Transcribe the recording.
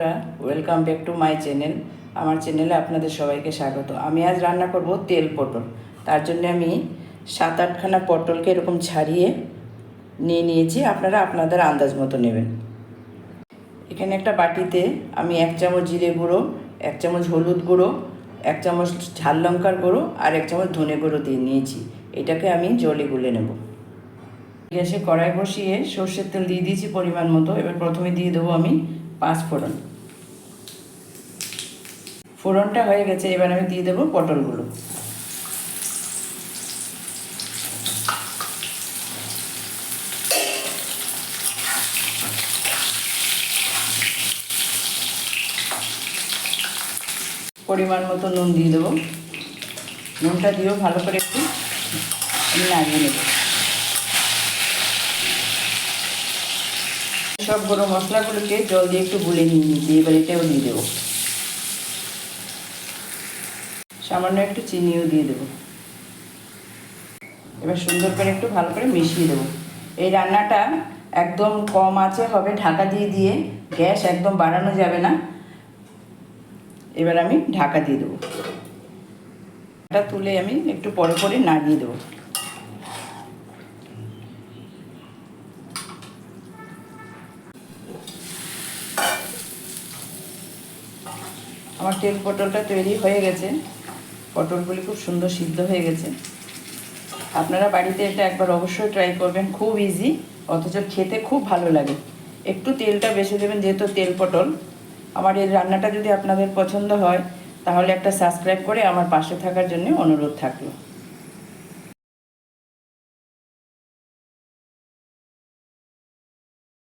Welcome back to my channel. আমার চ্যানেলে আপনাদের সবাইকে স্বাগত। আমি আজ রান্না করব তেল পটল। তার জন্য আমি 7-8খানা পটলকে এরকম ছাড়িয়ে নিয়েছি। আপনারা আপনাদের আন্দাজ মতো নেবেন। এখানে একটা বাটিতে আমি 1 চামচ জিরে গুঁড়ো, 1 চামচ হলুদ গুঁড়ো, 1 চামচ ঝাল লঙ্কার গুঁড়ো আর 1 চামচ ধনে গুঁড়ো দিয়ে নিয়েছি। এটাকে আমি জলে গুলে নেব। গ্যাসে কড়াই বসিয়ে সর্ষের তেল দিয়ে দিয়েছি পরিমাণ মতো। এবার প্রথমে দিয়ে দেবো আমি 5 ফোড়ন। ফোড়নটা হয়ে গেছে, এবার আমি দিয়ে দেবো পটলগুলো। পরিমাণ মতো নুন দিয়ে দেবো। নুনটা দিয়েও ভালো করে একটু নাড়িয়ে নেব। সব গুঁড়ো মশলাগুলোকে জল দিয়ে একটু গুলে নিয়ে নিয়েছি। এবার এটাও দিয়ে দেবো। সামান্য একটু চিনিও দিয়ে দেবো। এবার সুন্দর করে একটু ভালো করে মিশিয়ে দেবো। এই রান্নাটা একদম কম আঁচে হবে, ঢাকা দিয়ে দিয়ে, গ্যাস একদম বাড়ানো যাবে না। এবার আমি ঢাকা দিয়ে দেবো। এটা তুলে আমি একটু পরে পরে নাড়িয়ে দেবো। আমার তেল পটলটা তৈরি হয়ে গেছে। পটলগুলি খুব সুন্দর সিদ্ধ হয়ে গেছে। আপনারা বাড়িতে এটা একবার অবশ্যই ট্রাই করবেন। খুব ইজি, অথচ খেতে খুব ভালো লাগে। একটু তেলটা বেশি দেবেন, যেহেতু তেল পটল। আমার এই রান্নাটা যদি আপনাদের পছন্দ হয় তাহলে একটা সাবস্ক্রাইব করে আমার পাশে থাকার জন্য অনুরোধ থাকলো।